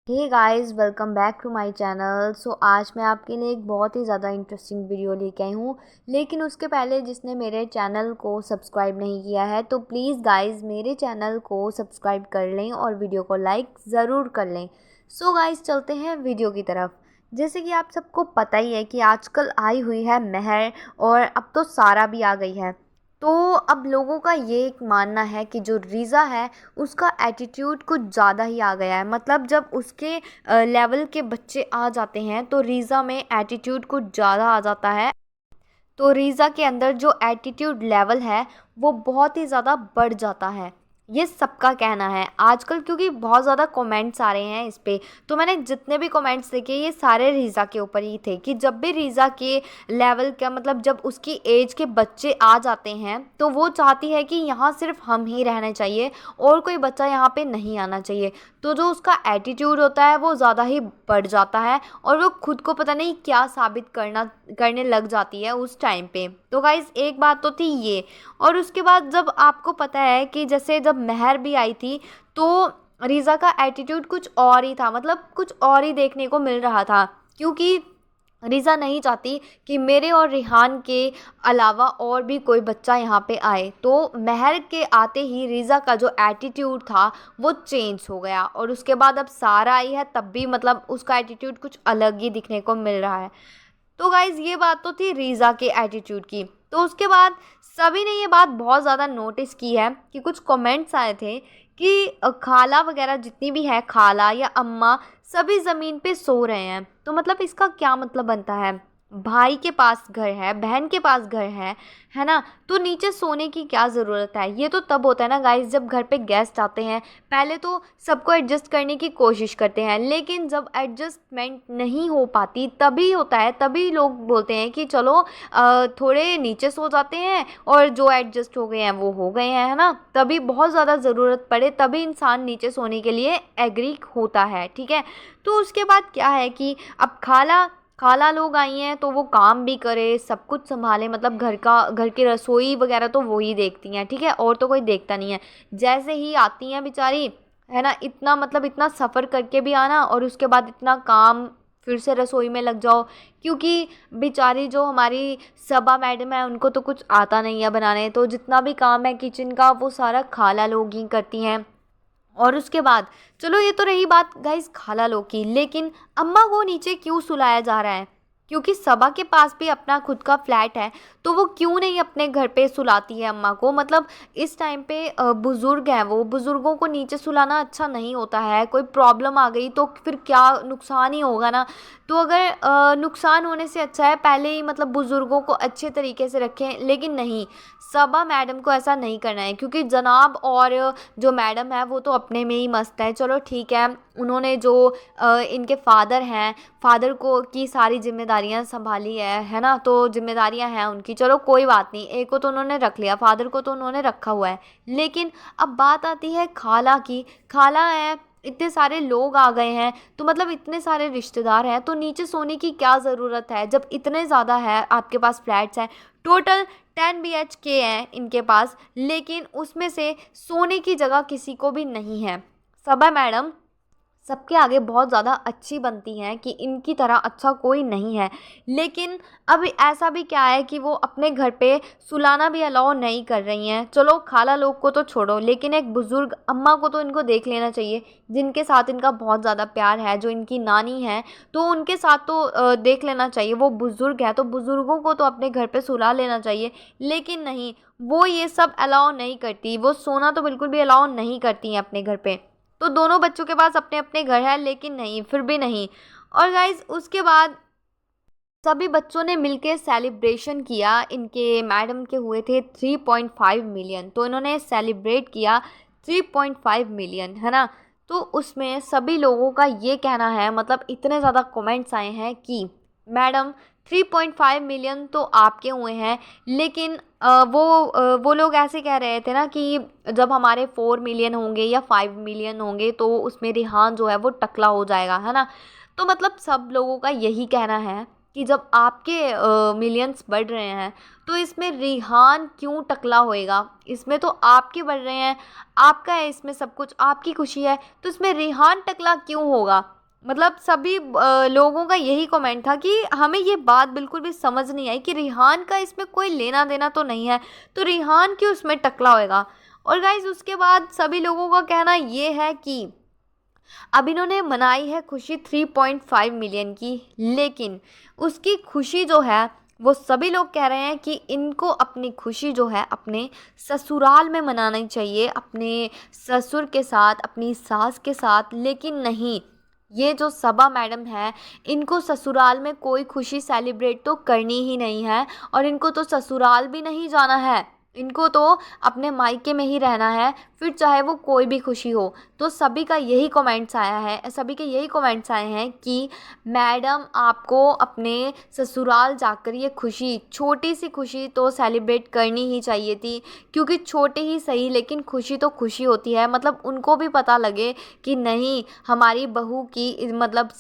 Hey guys, welcome back to my channel. आज मैं आपके लिए एक बहुत ही ज़्यादा इंटरेस्टिंग वीडियो लेके आई हूँ। लेकिन उसके पहले जिसने मेरे चैनल को सब्सक्राइब नहीं किया है तो प्लीज़ गाइस मेरे चैनल को सब्सक्राइब कर लें और वीडियो को लाइक ज़रूर कर लें। गाइस चलते हैं वीडियो की तरफ। जैसे कि आप सबको पता ही है कि आजकल आई हुई है महर और अब तो सारा भी आ गई है। तो अब लोगों का ये एक मानना है कि जो रीज़ा है उसका एटीट्यूड कुछ ज़्यादा ही आ गया है। मतलब जब उसके लेवल के बच्चे आ जाते हैं तो रीज़ा में एटीट्यूड कुछ ज़्यादा आ जाता है। तो रीज़ा के अंदर जो एटीट्यूड लेवल है वो बहुत ही ज़्यादा बढ़ जाता है। ये सबका कहना है आजकल, क्योंकि बहुत ज़्यादा कमेंट्स आ रहे हैं इस पे। तो मैंने जितने भी कमेंट्स देखे ये सारे रीज़ा के ऊपर ही थे कि जब भी रीज़ा के लेवल का मतलब जब उसकी एज के बच्चे आ जाते हैं तो वो चाहती है कि यहाँ सिर्फ हम ही रहने चाहिए और कोई बच्चा यहाँ पे नहीं आना चाहिए। तो जो उसका एटीट्यूड होता है वो ज़्यादा ही बढ़ जाता है और वो खुद को पता नहीं क्या साबित करने लग जाती है उस टाइम पे। तो गाइज़ एक बात तो थी ये। और उसके बाद जब आपको पता है कि जैसे जब महर भी आई थी तो रीज़ा का एटीट्यूड कुछ और ही था। मतलब कुछ और ही देखने को मिल रहा था, क्योंकि रीज़ा नहीं चाहती कि मेरे और रिहान के अलावा और भी कोई बच्चा यहाँ पे आए। तो महर के आते ही रीज़ा का जो एटीट्यूड था वो चेंज हो गया और उसके बाद अब सारा आई है तब भी मतलब उसका एटीट्यूड कुछ अलग ही दिखने को मिल रहा है। तो गाइज़ ये बात तो थी रीज़ा के एटीट्यूड की। तो उसके बाद सभी ने ये बात बहुत ज़्यादा नोटिस की है कि कुछ कमेंट्स आए थे कि खाला वगैरह जितनी भी है, खाला या अम्मा, सभी ज़मीन पे सो रहे हैं। तो मतलब इसका क्या मतलब बनता है? भाई के पास घर है, बहन के पास घर है ना? तो नीचे सोने की क्या ज़रूरत है? ये तो तब होता है ना गाइस जब घर पे गेस्ट आते हैं। पहले तो सबको एडजस्ट करने की कोशिश करते हैं, लेकिन जब एडजस्टमेंट नहीं हो पाती तभी होता है, तभी लोग बोलते हैं कि चलो थोड़े नीचे सो जाते हैं और जो एडजस्ट हो गए हैं वो हो गए हैं, है ना? तभी बहुत ज़्यादा ज़रूरत पड़े तभी इंसान नीचे सोने के लिए एग्री होता है, ठीक है? तो उसके बाद क्या है कि अब खाला खाला लोग आई हैं तो वो काम भी करे, सब कुछ संभाले। मतलब घर की रसोई वगैरह तो वो ही देखती हैं, ठीक है? और तो कोई देखता नहीं है। जैसे ही आती हैं बेचारी, है ना, इतना मतलब इतना सफ़र करके भी आना और उसके बाद इतना काम, फिर से रसोई में लग जाओ। क्योंकि बेचारी जो हमारी सबा मैडम है उनको तो कुछ आता नहीं है बनाने, तो जितना भी काम है किचन का वो सारा खाला लोग ही करती हैं। और उसके बाद चलो ये तो रही बात गाइस खाला लोग की, लेकिन अम्मा को नीचे क्यों सुलाया जा रहा है? क्योंकि सबा के पास भी अपना खुद का फ्लैट है, तो वो क्यों नहीं अपने घर पे सुलाती है अम्मा को? मतलब इस टाइम पे बुज़ुर्ग हैं, वो बुज़ुर्गों को नीचे सुलाना अच्छा नहीं होता है। कोई प्रॉब्लम आ गई तो फिर क्या नुकसान ही होगा ना। तो अगर नुकसान होने से अच्छा है पहले ही मतलब बुज़ुर्गों को अच्छे तरीके से रखें। लेकिन नहीं, सबा मैडम को ऐसा नहीं करना है, क्योंकि जनाब और जो मैडम है वो तो अपने में ही मस्त है। चलो ठीक है, उन्होंने जो इनके फादर हैं, फादर को की सारी जिम्मेदारियां संभाली है ना? तो जिम्मेदारियां हैं उनकी, चलो कोई बात नहीं, एक को तो उन्होंने रख लिया, फादर को तो उन्होंने रखा हुआ है। लेकिन अब बात आती है खाला की। खाला है, इतने सारे लोग आ गए हैं तो मतलब इतने सारे रिश्तेदार हैं, तो नीचे सोने की क्या ज़रूरत है जब इतने ज़्यादा है आपके पास फ्लैट्स हैं। टोटल 10 BHK हैं इनके पास, लेकिन उसमें से सोने की जगह किसी को भी नहीं है। सबा मैडम सबके आगे बहुत ज़्यादा अच्छी बनती हैं कि इनकी तरह अच्छा कोई नहीं है। लेकिन अब ऐसा भी क्या है कि वो अपने घर पे सुलाना भी अलाउ नहीं कर रही हैं। चलो खाला लोग को तो छोड़ो, लेकिन एक बुज़ुर्ग अम्मा को तो इनको देख लेना चाहिए, जिनके साथ इनका बहुत ज़्यादा प्यार है, जो इनकी नानी है। तो उनके साथ तो देख लेना चाहिए। वो बुज़ुर्ग है तो बुज़ुर्गों को तो अपने घर पे सुला लेना चाहिए। लेकिन नहीं, वो ये सब अलाउ नहीं करती। वो सोना तो बिल्कुल भी अलाउ नहीं करती हैं अपने घर पे। तो दोनों बच्चों के पास अपने अपने घर है, लेकिन नहीं, फिर भी नहीं। और गाइज उसके बाद सभी बच्चों ने मिलके सेलिब्रेशन किया। इनके मैडम के हुए थे 3.5 मिलियन, तो इन्होंने सेलिब्रेट किया 3.5 मिलियन, है ना? तो उसमें सभी लोगों का ये कहना है, मतलब इतने ज़्यादा कमेंट्स आए हैं कि मैडम 3.5 मिलियन तो आपके हुए हैं, लेकिन वो लोग ऐसे कह रहे थे ना कि जब हमारे 4 मिलियन होंगे या 5 मिलियन होंगे तो उसमें रिहान जो है वो टकला हो जाएगा, है ना? तो मतलब सब लोगों का यही कहना है कि जब आपके मिलियंस बढ़ रहे हैं तो इसमें रिहान क्यों टकला होएगा? इसमें तो आपके बढ़ रहे हैं, आपका है इसमें सब कुछ, आपकी खुशी है, तो इसमें रिहान टकला क्यों होगा? मतलब सभी लोगों का यही कमेंट था कि हमें ये बात बिल्कुल भी समझ नहीं आई कि रिहान का इसमें कोई लेना देना तो नहीं है, तो रिहान क्यों इसमें टकला होएगा? और गाइज उसके बाद सभी लोगों का कहना ये है कि अब इन्होंने मनाई है खुशी 3.5 मिलियन की, लेकिन उसकी खुशी जो है वो सभी लोग कह रहे हैं कि इनको अपनी खुशी जो है अपने ससुराल में मनानी चाहिए, अपने ससुर के साथ, अपनी सास के साथ। लेकिन नहीं, ये जो सबा मैडम है, इनको ससुराल में कोई खुशी सेलिब्रेट तो करनी ही नहीं है, और इनको तो ससुराल भी नहीं जाना है, इनको तो अपने मायके में ही रहना है, फिर चाहे वो कोई भी खुशी हो। तो सभी का यही कमेंट्स आया है, सभी के यही कमेंट्स आए हैं कि मैडम आपको अपने ससुराल जाकर ये खुशी, छोटी सी खुशी तो सेलिब्रेट करनी ही चाहिए थी, क्योंकि छोटी ही सही लेकिन खुशी तो खुशी होती है। मतलब उनको भी पता लगे कि नहीं, हमारी बहू की मतलब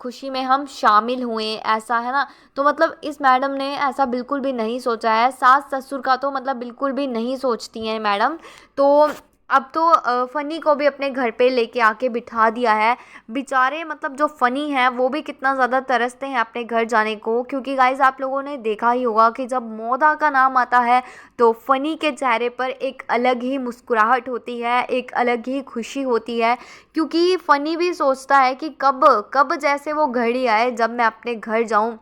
खुशी में हम शामिल हुए, ऐसा है ना। तो मतलब इस मैडम ने ऐसा बिल्कुल भी नहीं सोचा है, सास ससुर का तो मतलब बिल्कुल भी नहीं सोचती हैं मैडम। तो अब तो फ़नी को भी अपने घर पे लेके आके बिठा दिया है। बेचारे मतलब जो फ़नी हैं वो भी कितना ज़्यादा तरसते हैं अपने घर जाने को, क्योंकि गाइज़ आप लोगों ने देखा ही होगा कि जब मोदा का नाम आता है तो फ़नी के चेहरे पर एक अलग ही मुस्कुराहट होती है, एक अलग ही खुशी होती है, क्योंकि फ़नी भी सोचता है कि कब कब जैसे वो घड़ी आए जब मैं अपने घर जाऊँ।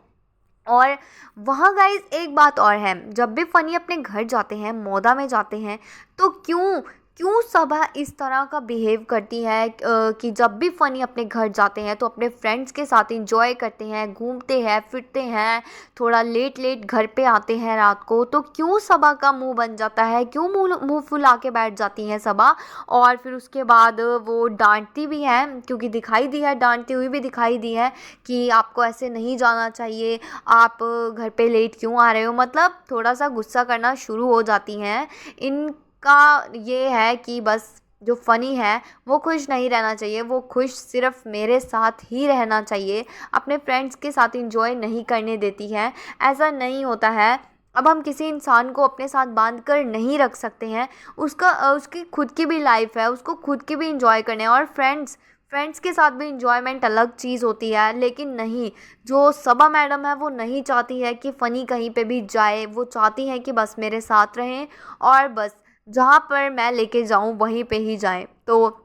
और वहाँ गाइज एक बात और है, जब भी फ़नी अपने घर जाते हैं, मोदा में जाते हैं, तो क्यों क्यों सबा इस तरह का बिहेव करती है कि जब भी फ़नी अपने घर जाते हैं तो अपने फ्रेंड्स के साथ इंजॉय करते हैं, घूमते हैं फिरते हैं, थोड़ा लेट लेट घर पे आते हैं रात को, तो क्यों सबा का मुंह बन जाता है, क्यों मुंह फुला के बैठ जाती हैं सबा? और फिर उसके बाद वो डांटती भी हैं, क्योंकि दिखाई दी है, डांटती हुई भी दिखाई दी है कि आपको ऐसे नहीं जाना चाहिए, आप घर पे लेट क्यों आ रहे हो, मतलब थोड़ा सा गुस्सा करना शुरू हो जाती हैं। इनका ये है कि बस जो फ़नी है वो खुश नहीं रहना चाहिए, वो खुश सिर्फ मेरे साथ ही रहना चाहिए, अपने फ्रेंड्स के साथ इंजॉय नहीं करने देती है। ऐसा नहीं होता है। अब हम किसी इंसान को अपने साथ बांध कर नहीं रख सकते हैं, उसकी खुद की भी लाइफ है, उसको खुद की भी इंजॉय करने हैं, और फ्रेंड्स के साथ भी इंजॉयमेंट अलग चीज़ होती है। लेकिन नहीं, जो सबा मैडम है वो नहीं चाहती है कि फ़नी कहीं पे भी जाए, वो चाहती हैं कि बस मेरे साथ रहें, और बस जहाँ पर मैं लेके जाऊँ वहीं पे ही जाएं। तो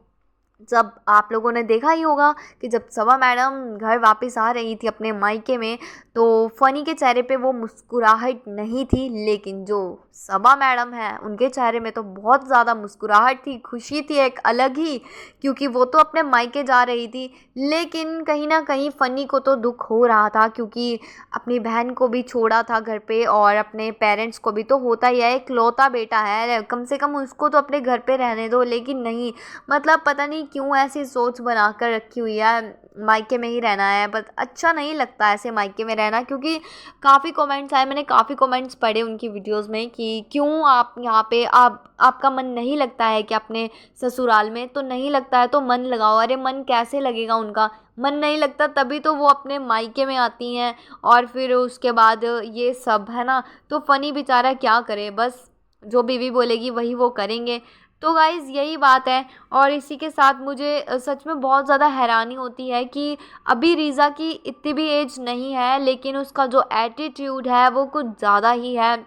जब आप लोगों ने देखा ही होगा कि जब सबा मैडम घर वापस आ रही थी अपने मायके में, तो फ़नी के चेहरे पे वो मुस्कुराहट नहीं थी, लेकिन जो सबा मैडम है उनके चेहरे में तो बहुत ज़्यादा मुस्कुराहट थी, खुशी थी एक अलग ही, क्योंकि वो तो अपने मायके जा रही थी। लेकिन कहीं ना कहीं फ़नी को तो दुख हो रहा था, क्योंकि अपनी बहन को भी छोड़ा था घर पे, और अपने पेरेंट्स को भी तो होता ही है, इकलौता बेटा है, कम से कम उसको तो अपने घर पे रहने दो। लेकिन नहीं, मतलब पता नहीं क्यों ऐसी सोच बना कर रखी हुई है, मायके में ही रहना है। बट अच्छा नहीं लगता ऐसे मायके में रहना, क्योंकि काफ़ी कमेंट्स आए, मैंने काफ़ी कमेंट्स पढ़े उनकी वीडियोस में कि क्यों आप यहाँ पे, आपका मन नहीं लगता है कि अपने ससुराल में? तो नहीं लगता है तो मन लगाओ। अरे मन कैसे लगेगा उनका? मन नहीं लगता तभी तो वो अपने मायके में आती हैं, और फिर उसके बाद ये सब है ना। तो फ़नी बेचारा क्या करे, बस जो बीवी बोलेगी वही वो करेंगे। तो गाइज़ यही बात है। और इसी के साथ मुझे सच में बहुत ज़्यादा हैरानी होती है कि अभी रीज़ा की इतनी भी एज नहीं है, लेकिन उसका जो एटीट्यूड है वो कुछ ज़्यादा ही है,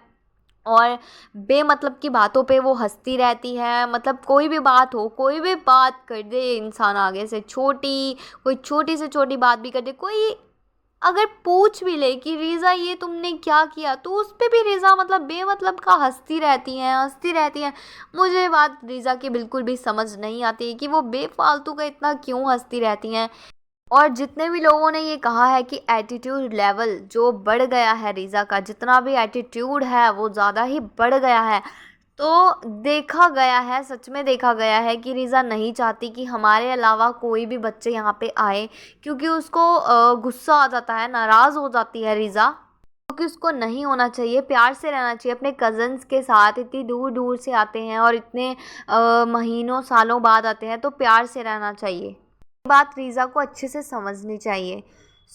और बेमतलब की बातों पे वो हंसती रहती है। मतलब कोई भी बात हो, कोई भी बात कर दे इंसान आगे से, छोटी कोई छोटी से छोटी बात भी कर दे, कोई अगर पूछ भी ले कि रीज़ा ये तुमने क्या किया, तो उस पे भी रीज़ा मतलब बेमतलब का हंसती रहती हैं, हंसती रहती हैं। मुझे बात रीज़ा की बिल्कुल भी समझ नहीं आती कि वो बेफालतू का इतना क्यों हंसती रहती हैं। और जितने भी लोगों ने ये कहा है कि एटीट्यूड लेवल जो बढ़ गया है रीज़ा का, जितना भी एटीट्यूड है वो ज़्यादा ही बढ़ गया है, तो देखा गया है, सच में देखा गया है कि रीज़ा नहीं चाहती कि हमारे अलावा कोई भी बच्चे यहाँ पे आए, क्योंकि उसको गुस्सा आ जाता है, नाराज़ हो जाती है रीज़ा, क्योंकि उसको नहीं होना चाहिए, प्यार से रहना चाहिए अपने कज़न्स के साथ। इतनी दूर दूर से आते हैं और इतने महीनों सालों बाद आते हैं, तो प्यार से रहना चाहिए। बात रीज़ा को अच्छे से समझनी चाहिए।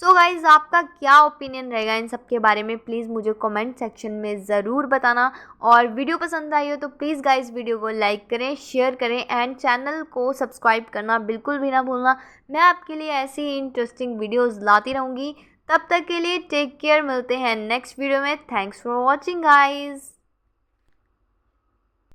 सो गाइज़, आपका क्या ओपिनियन रहेगा इन सब के बारे में, प्लीज़ मुझे कमेंट सेक्शन में ज़रूर बताना। और वीडियो पसंद आई हो तो प्लीज़ गाइज़ वीडियो को लाइक करें, शेयर करें एंड चैनल को सब्सक्राइब करना बिल्कुल भी ना भूलना। मैं आपके लिए ऐसी ही इंटरेस्टिंग वीडियोज़ लाती रहूँगी। तब तक के लिए टेक केयर, मिलते हैं नेक्स्ट वीडियो में। Thanks for watching guys.